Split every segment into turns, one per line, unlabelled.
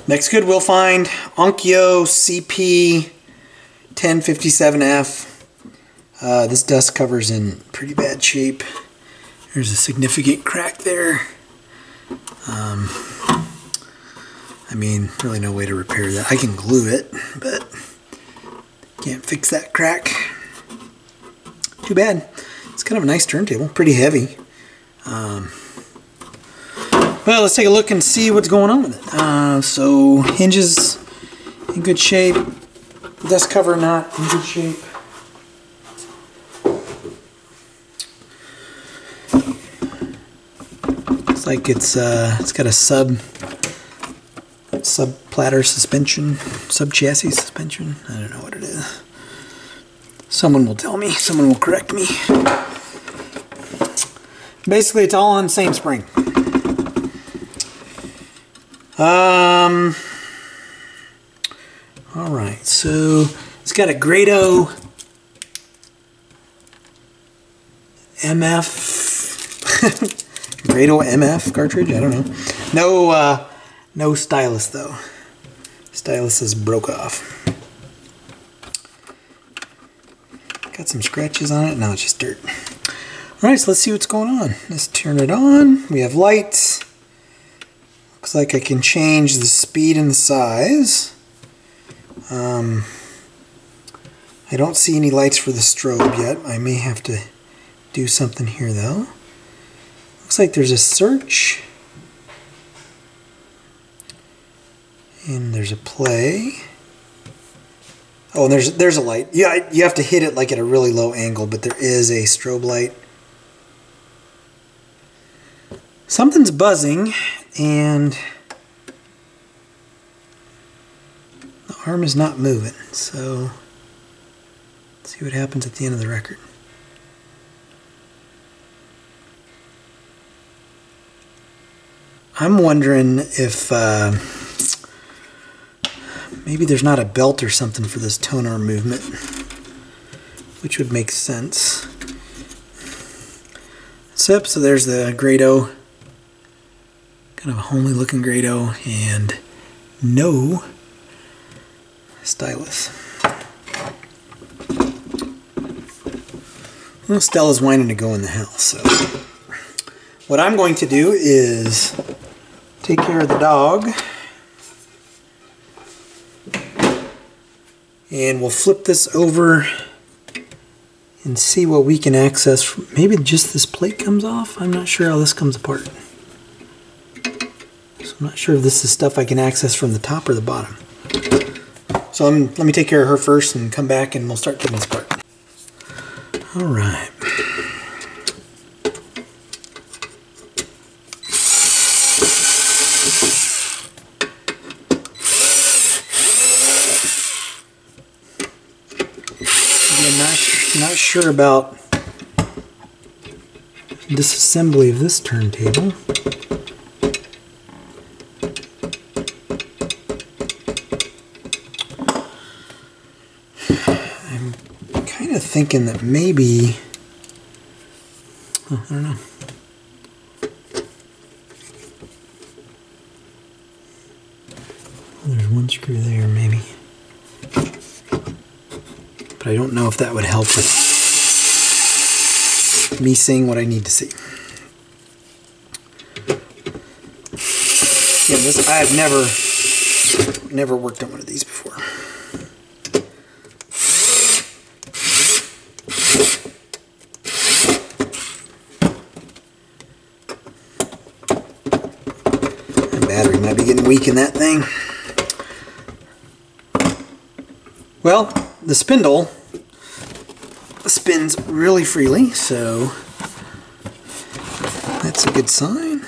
Next Goodwill Find, Onkyo CP 1057F. This dust cover's in pretty bad shape. There's a significant crack there. I mean, really no way to repair that. I can glue it, but can't fix that crack. Too bad. It's kind of a nice turntable, pretty heavy. Well, let's take a look and see what's going on with it. So, hinges in good shape. Dust cover not in good shape. Looks like it's got a sub platter suspension, sub chassis suspension. I don't know what it is. Someone will tell me. Someone will correct me. Basically, it's all on the same spring. Alright, so it's got a Grado MF Grado MF cartridge, I don't know. No stylus though. Stylus is broke off. Got some scratches on it, now it's just dirt. Alright, so let's see what's going on. Let's turn it on. We have lights. Looks like I can change the speed and the size. I don't see any lights for the strobe yet. I may have to do something here though. Looks like there's a search. And there's a play. Oh, and there's a light. Yeah, you have to hit it like at a really low angle, but there is a strobe light. Something's buzzing, and the arm is not moving, so let's see what happens at the end of the record. I'm wondering if maybe there's not a belt or something for this tone arm movement, which would make sense. So there's the Grado. Kind of a homely looking Grado and no stylus. Well, Stella's whining to go in the house, so what I'm going to do is take care of the dog and we'll flip this over and see what we can access. Maybe just this plate comes off. I'm not sure how this comes apart. I'm not sure if this is stuff I can access from the top or the bottom. So let me take care of her first and come back and we'll start taking this apart. Alright. Again, not sure about disassembly of this turntable. Thinking that maybe, oh, I don't know. There's one screw there, maybe. But I don't know if that would help with me seeing what I need to see. Yeah, I have never worked on one of these before. Battery might be getting weak in that thing. Well, the spindle spins really freely, so that's a good sign.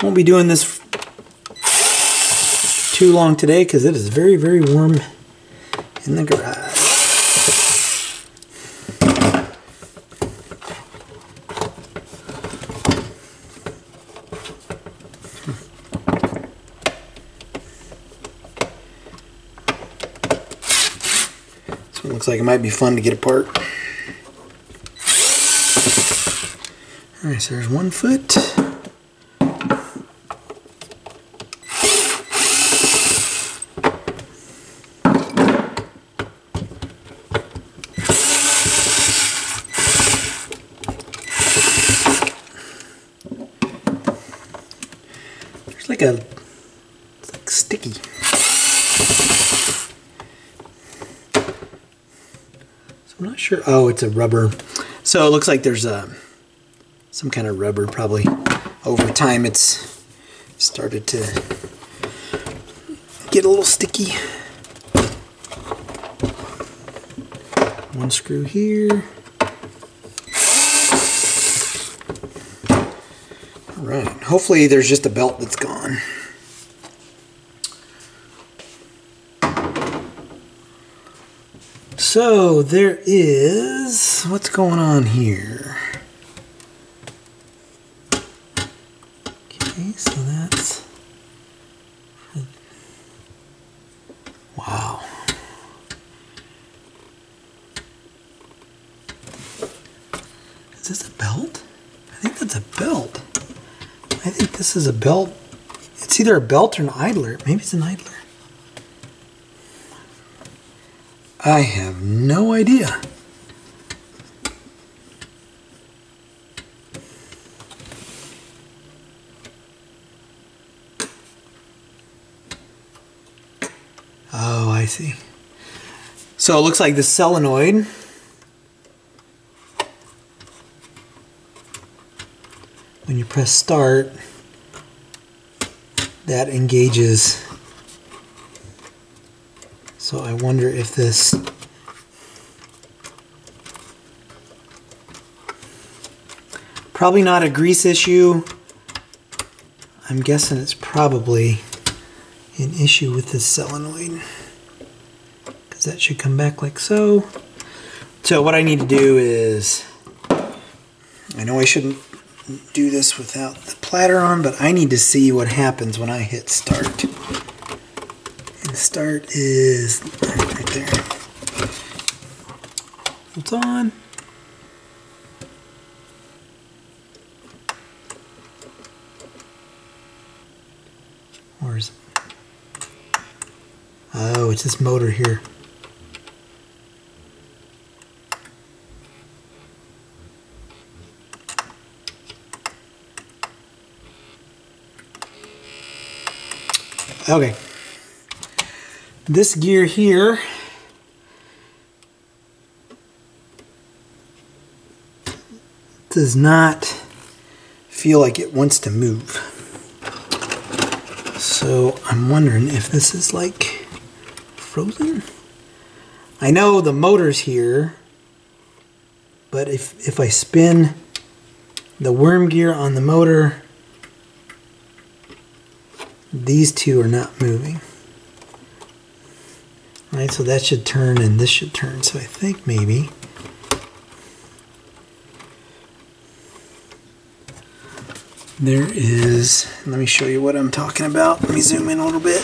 Won't be doing this too long today because it is very, very warm in the garage. This one looks like it might be fun to get apart. Alright, so there's one foot. There's like a, it's like sticky. So I'm not sure. Oh, it's a rubber. So it looks like there's some kind of rubber. Probably over time it's started to get a little sticky. One screw here. Alright, hopefully there's just a belt that's gone. So there is, what's going on here? Okay, so that's, wow. Is this a belt? I think that's a belt. I think this is a belt. It's either a belt or an idler. Maybe it's an idler. I have no idea. Oh, I see. So it looks like the solenoid when you press start, that engages. So I wonder if this probably not a grease issue. I'm guessing it's probably an issue with this solenoid, because that should come back like so. So what I need to do is, I know I shouldn't do this without the platter on, but I need to see what happens when I hit start. And start is right there. It's on. Where is it? Oh, it's this motor here. Okay. This gear here does not feel like it wants to move. So I'm wondering if this is like frozen. I know the motor's here, but if I spin the worm gear on the motor, these two are not moving. Right, so that should turn and this should turn. So I think maybe there is, let me show you what I'm talking about. Let me zoom in a little bit.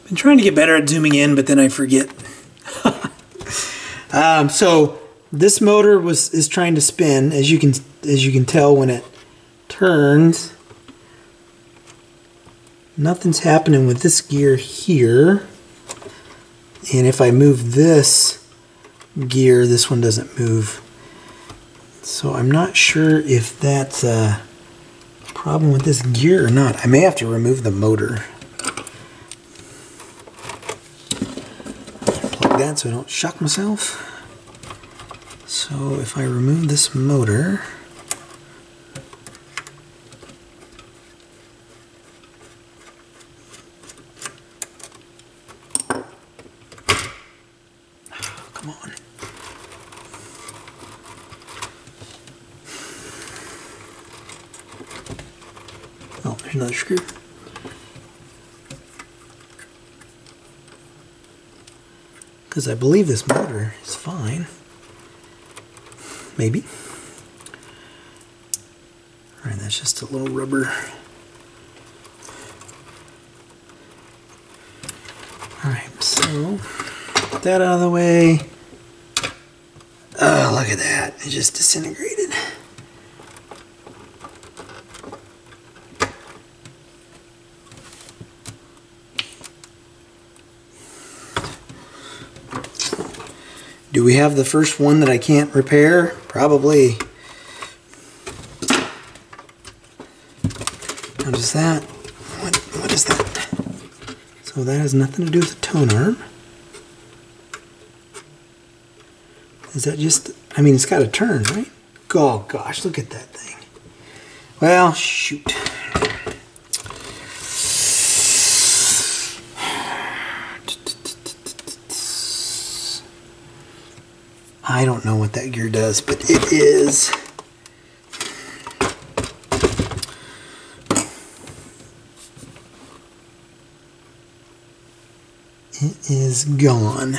Been trying to get better at zooming in, but then I forget. So this motor is trying to spin, as you can tell when it turns. Nothing's happening with this gear here, and if I move this gear, this one doesn't move. So I'm not sure if that's a problem with this gear or not. I may have to remove the motor. Plug that so I don't shock myself. So if I remove this motor, come on. Oh, there's another screw. Because I believe this motor is fine. Maybe. Alright, that's just a little rubber. Alright, so get that out of the way. Oh, look at that. It just disintegrated. Do we have the first one that I can't repair? Probably. How does that? What is that? So that has nothing to do with the tone arm. Is that just, I mean, it's got to turn, right? Oh gosh, look at that thing. Well, shoot. I don't know what that gear does, but it is. It is gone.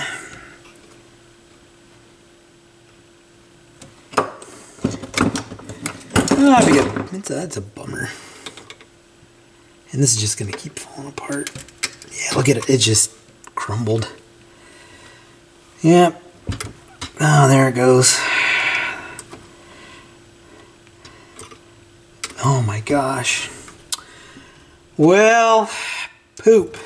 That's a bummer. And this is just going to keep falling apart. Yeah, look at it. It just crumbled. Yep. Oh, there it goes. Oh my gosh. Well, poop.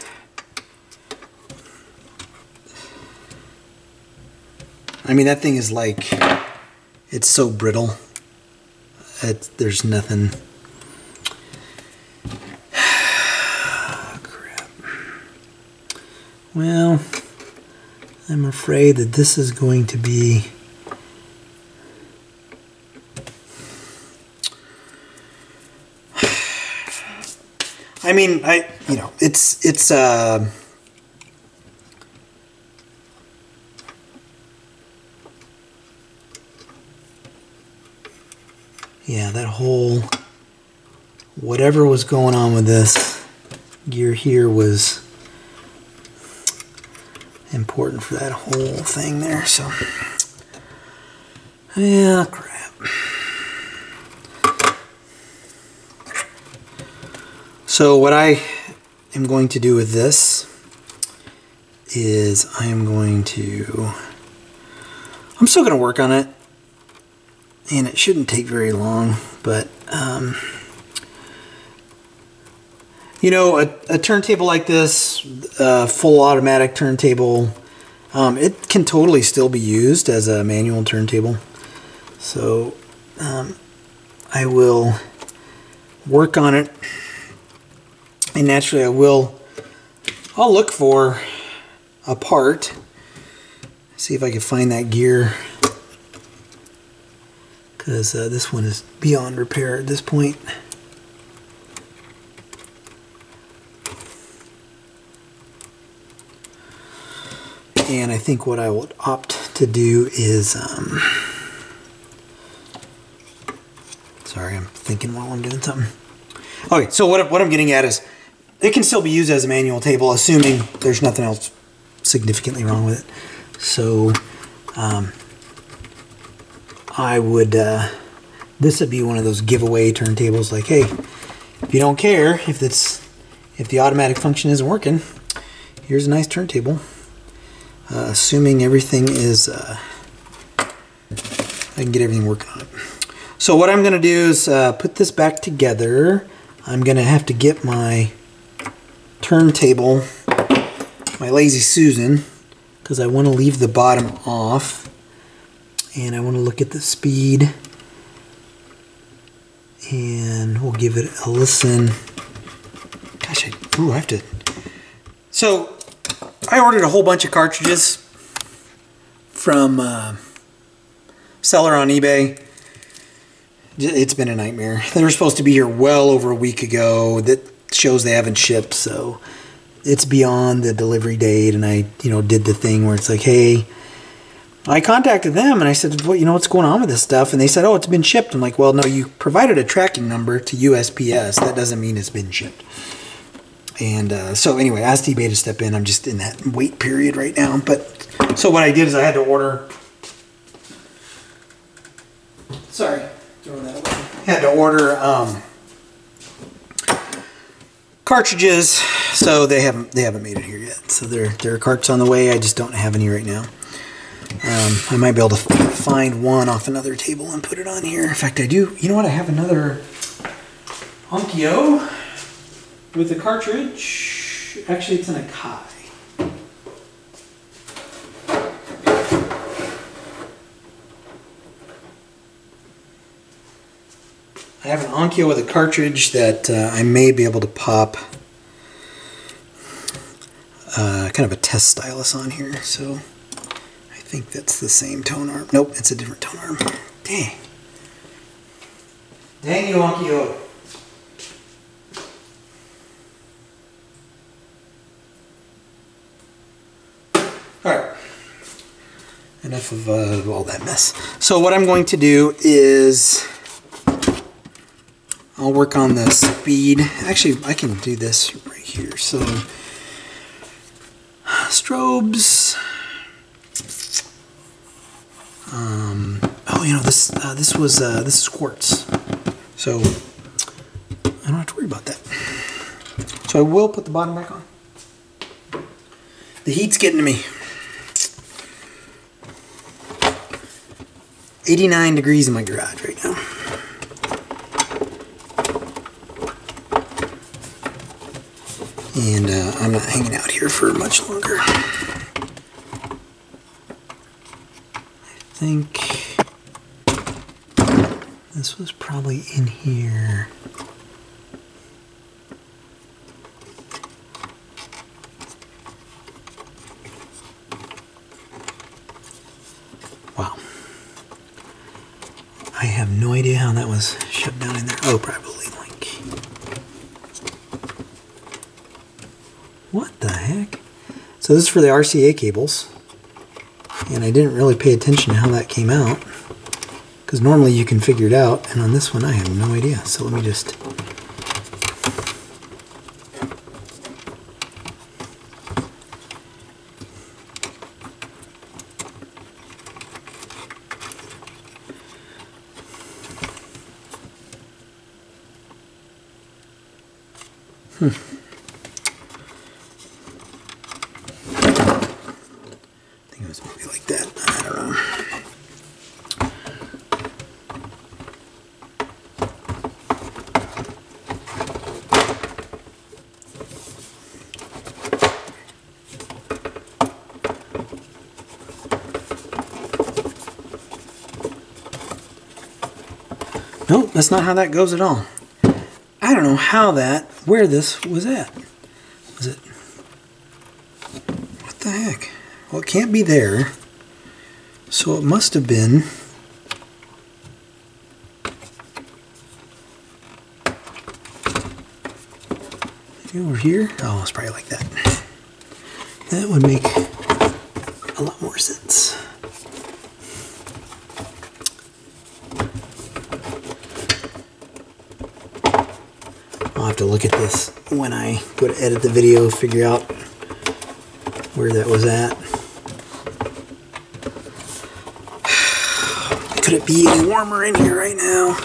I mean, that thing is like, it's so brittle. There's nothing. Crap. Well, I'm afraid that this is going to be I mean, it's yeah, that whole, whatever was going on with this gear here was important for that whole thing there, so yeah, crap. So what I am going to do with this is I'm still going to work on it. And it shouldn't take very long, but you know, a turntable like this, full automatic turntable, it can totally still be used as a manual turntable. So I will work on it, and naturally I'll look for a part, see if I can find that gear. Because this one is beyond repair at this point. And I think what I will opt to do is, sorry, I'm thinking while I'm doing something. Okay, so what I'm getting at is, it can still be used as a manual table, assuming there's nothing else significantly wrong with it. So, I would, this would be one of those giveaway turntables, like, hey, if you don't care if the automatic function isn't working, here's a nice turntable. Assuming everything is, I can get everything working on it. So what I'm going to do is put this back together. I'm going to have to get my turntable, my Lazy Susan, because I want to leave the bottom off. And I want to look at the speed, and we'll give it a listen. Gosh, I have to. So, I ordered a whole bunch of cartridges from seller on eBay. It's been a nightmare. They were supposed to be here well over a week ago. That shows they haven't shipped, so it's beyond the delivery date. And I, did the thing where it's like, hey. I contacted them and I said, well, what's going on with this stuff? And they said, oh, it's been shipped. I'm like, well, no, you provided a tracking number to USPS. That doesn't mean it's been shipped. And so anyway, I asked eBay to step in. I'm just in that wait period right now. But so what I did is I had to order. Sorry, throwing that away. I had to order cartridges, so they haven't made it here yet. So there are carts on the way. I just don't have any right now. I might be able to find one off another table and put it on here. In fact, I do. You know what? I have another Onkyo with a cartridge. Actually, it's in a Kai. I have an Onkyo with a cartridge that I may be able to pop kind of a test stylus on here. So I think that's the same tone arm. Nope, it's a different tone arm. Dang. Dang you, Onkyo. Alright. Enough of all that mess. So what I'm going to do is I'll work on the speed. Actually, I can do this right here. So strobes. Oh, you know, this is quartz, so I don't have to worry about that. So I will put the bottom back on. The heat's getting to me. 89 degrees in my garage right now. And I'm not hanging out here for much longer. I think this was probably in here. Wow. I have no idea how that was shoved down in there. Oh, probably like... What the heck? So this is for the RCA cables. And I didn't really pay attention to how that came out, because normally you can figure it out, and on this one I have no idea. So let me just... I think it was maybe like that. I don't know. Nope, that's not how that goes at all. I don't know where this was at. Was it? What the heck? Well, it can't be there. So it must have been maybe over here. Oh, it's probably like that. That would make a lot more sense. I'll have to look at this when I go to edit the video, figure out where that was at. Could it be any warmer in here right now?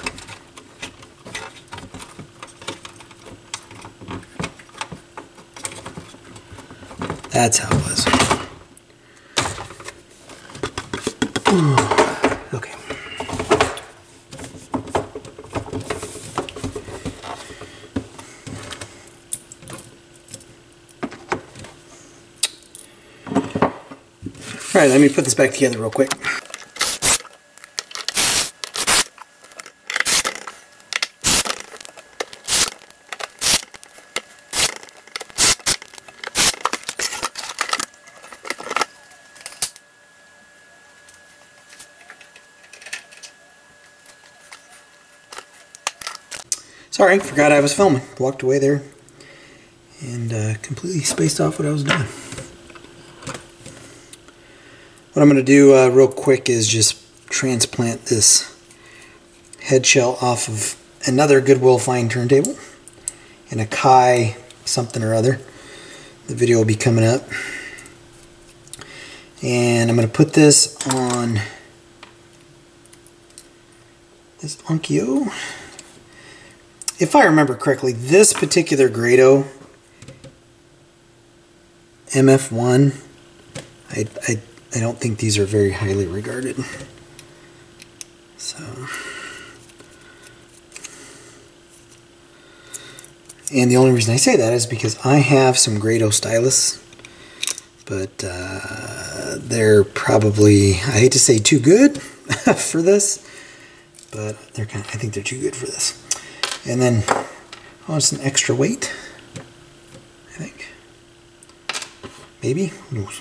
That's how it was. Okay. All right, let me put this back together real quick. Sorry, forgot I was filming. Walked away there and completely spaced off what I was doing. What I'm going to do real quick is just transplant this head shell off of another Goodwill Find turntable and a Kai something or other. The video will be coming up. And I'm going to put this on this Onkyo. if I remember correctly, this particular Grado MF1, I don't think these are very highly regarded. So, and the only reason I say that is because I have some Grado stylus, but they're probably, I hate to say too good for this, but they're kind of, I think they're too good for this. And then, oh, it's an extra weight, I think. Maybe? Who knows?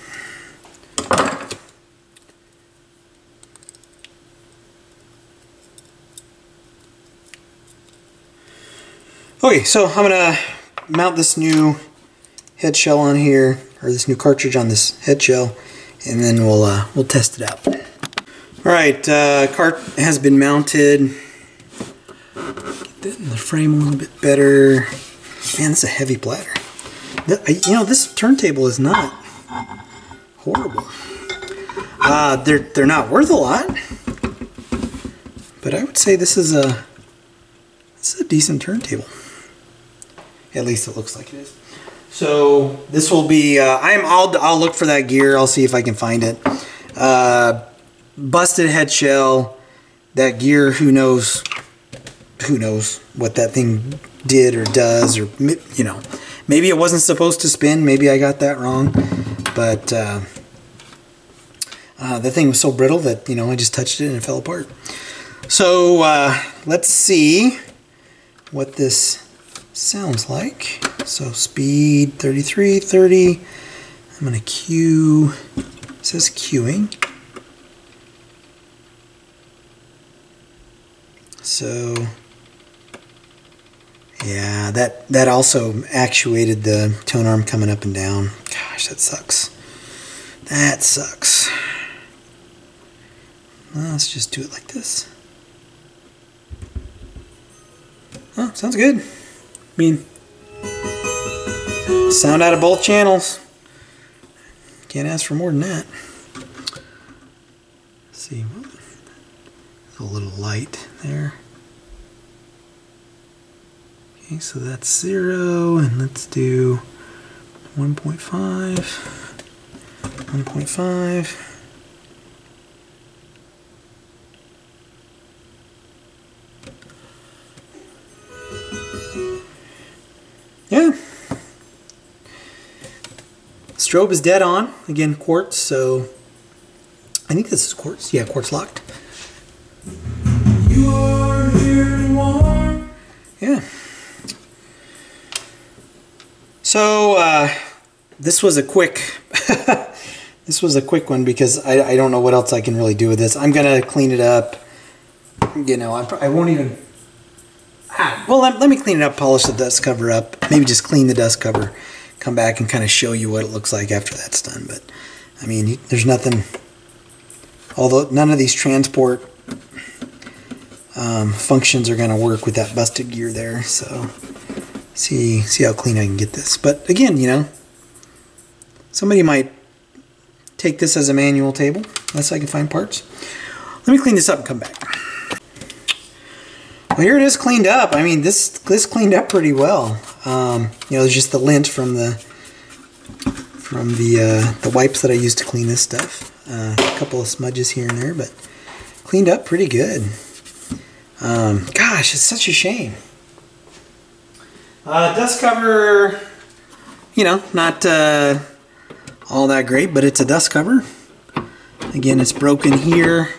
Okay, so I'm gonna mount this new head shell on here, or this new cartridge on this head shell, and then we'll test it out. All right, cart has been mounted. Get that in the frame a little bit better. Man, it's a heavy platter. You know, this turntable is not horrible. They're not worth a lot, but I would say this is a decent turntable. At least it looks like it is. So this will be. I'll look for that gear. I'll see if I can find it. Busted head shell. That gear. Who knows? Who knows what that thing did or does, or you know, maybe it wasn't supposed to spin. Maybe I got that wrong. But the thing was so brittle that, you know, I just touched it and it fell apart. So let's see what this sounds like. So speed 3330. I'm gonna cue. It says queuing. So yeah, that also actuated the tone arm coming up and down. Gosh, that sucks. That sucks. Well, let's just do it like this. Oh, sounds good. I mean, sound out of both channels. Can't ask for more than that. Let's see, a little light there. Okay, so that's 0, and let's do 1.5. 1.5. Yeah. Strobe is dead on. Again, quartz, so I think this is quartz. Yeah, quartz locked. You are here warm. Yeah. So this was a quick this was a quick one because I don't know what else I can really do with this. I'm gonna clean it up. You know, I won't even. Well, let me clean it up, polish the dust cover up, maybe just clean the dust cover, come back and kind of show you what it looks like after that's done. But I mean, there's nothing. Although none of these transport functions are going to work with that busted gear there. So see how clean I can get this. But again, you know, somebody might take this as a manual table unless I can find parts. Let me clean this up and come back. Well, here it is cleaned up. I mean, this cleaned up pretty well. You know, there's just the lint from the wipes that I used to clean this stuff. A couple of smudges here and there, but cleaned up pretty good. Gosh, it's such a shame. Dust cover, you know, not all that great, but it's a dust cover. Again, it's broken here.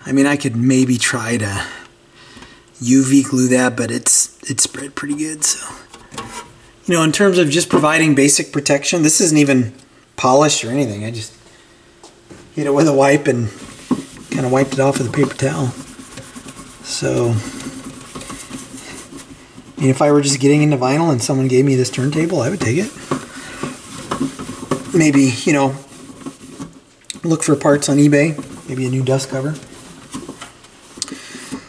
I mean, I could maybe try to UV glue that, but it's spread pretty good. So, you know, in terms of just providing basic protection, this isn't even polished or anything. I just hit it with a wipe and kind of wiped it off with a paper towel. So, I mean, if I were just getting into vinyl and someone gave me this turntable, I would take it. Maybe, you know, look for parts on eBay, maybe a new dust cover.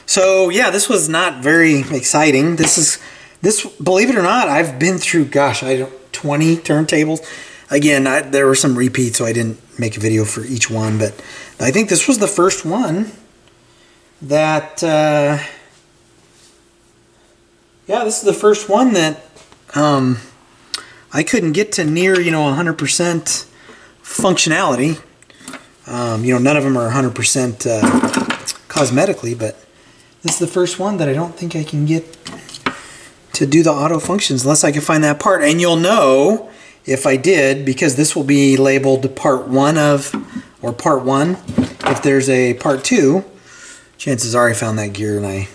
So yeah, this was not very exciting. This, believe it or not, I've been through, gosh, 20 turntables. Again, there were some repeats, so I didn't make a video for each one, but I think this was the first one that yeah, this is the first one that I couldn't get to near, 100% functionality. None of them are 100% cosmetically, but this is the first one that I don't think I can get to do the auto functions unless I can find that part. And you'll know if I did, because this will be labeled part 1 of, or part 1. If there's a part 2, chances are I found that gear and I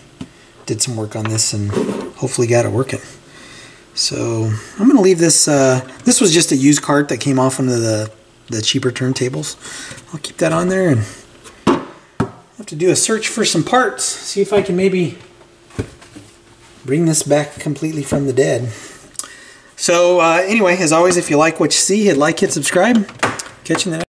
did some work on this and hopefully got it working. So I'm going to leave this. This was just a used cart that came off one of the cheaper turntables. I'll keep that on there and have to do a search for some parts. See if I can maybe bring this back completely from the dead. So anyway, as always, if you like what you see, hit like, hit subscribe. Catch you in the next.